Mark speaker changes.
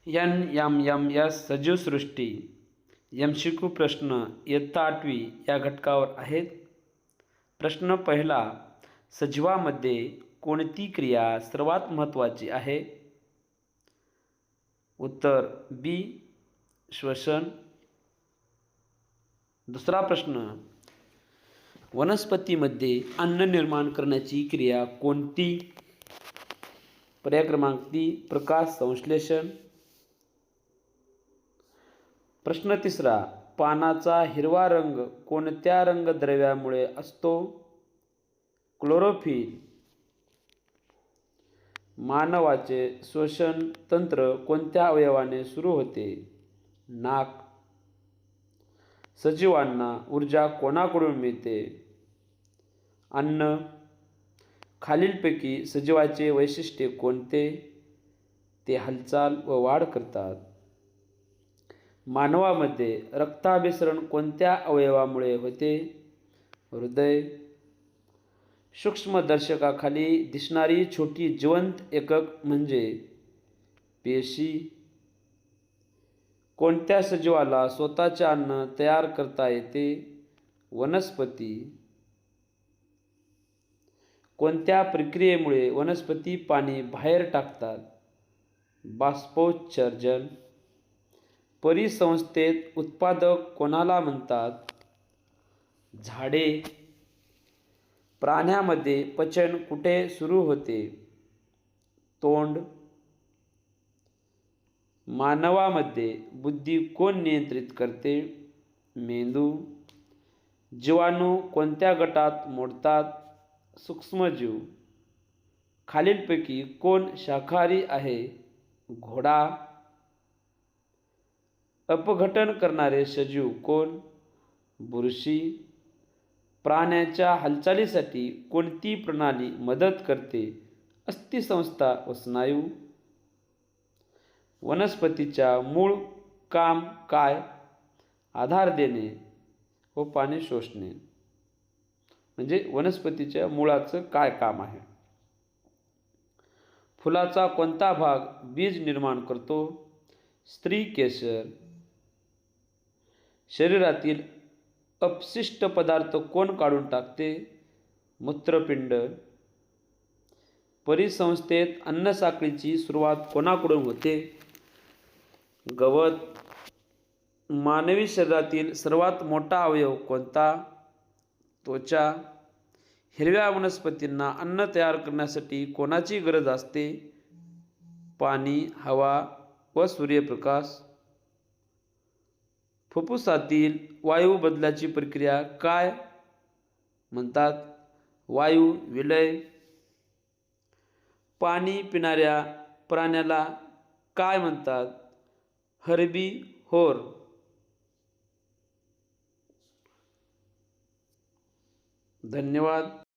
Speaker 1: NMMS सजीव सृष्टी MCQ प्रश्न इयत्ता 8वी या घटकावर आहेत. प्रश्न पहिला, सजीवामध्ये कोणती क्रिया सर्वात महत्त्वाची आहे? उत्तर बी, श्वसन. दुसरा प्रश्न, वनस्पतीमध्ये अन्न निर्माण करण्याची क्रिया कोणती? पर्याय क्रमांक 3, प्रकाश संश्लेषण. प्रश्न तिसरा, पानाचा हिरवा रंग कोणत्या रंगद्रव्यामुळे असतो? क्लोरोफिल. मानवाचे श्वसन तंत्र कोणत्या अवयवाने सुरू होते? नाक. सजीवांना ऊर्जा कोणाकडून मिळते? अन्न. खालीलपैकी सजीवाचे वैशिष्ट्य कोणते? ते हालचाल व वाढ करतात. मानवामध्ये रक्ताभिसरण कोणत्या अवयवामुळे होते? हृदय. सूक्ष्मदर्शकाखाली दिसणारी छोटी जिवंत एकक म्हणजे पेशी. कोणत्या सजीवाला स्वतःचे अन्न तयार करता येते? वनस्पती. कोणत्या प्रक्रियेमुळे वनस्पती पाणी बाहेर टाकतात? बाष्पोत्सर्जन. परिसंस्थेत उत्पादक कोणाला म्हणतात? झाडे. प्राण्यामध्ये पचन कुठे सुरू होते? तोंड. मानवामध्ये बुद्धी कोण नियंत्रित करते? मेंदू. जीवाणू कोणत्या गटात मोडतात? सूक्ष्मजीव. खालीलपैकी कोण शाकाहारी आहे? घोडा. अपघटन करणारे सजीव कोण? बुरशी. प्राण्याच्या हालचालीसाठी कोणती प्रणाली मदत करते? अस्थिसंस्था व स्नायू. वनस्पतीच्या मूळ काम काय? आधार देणे व पाणी शोषणे. म्हणजे वनस्पतीच्या मुळाचं काय काम आहे? फुलाचा कोणता भाग बीज निर्माण करतो? स्त्रीकेसर. शरीरातील अपशिष्ट पदार्थ कोण काढून टाकते? मूत्रपिंड. परिसंस्थेत अन्नसाखळीची सुरुवात कोणाकडून होते? गवत. मानवी शरीरातील सर्वात मोठा अवयव कोणता? त्वचा. हिरव्या वनस्पतींना अन्न तयार करण्यासाठी कोणाची गरज असते? पाणी, हवा व सूर्यप्रकाश. फुफ्फुसातील वायू बदलाची प्रक्रिया काय म्हणतात? वायू विलय. पाणी पिणाऱ्या प्राण्याला काय म्हणतात? हर्बीव्होर. धन्यवाद.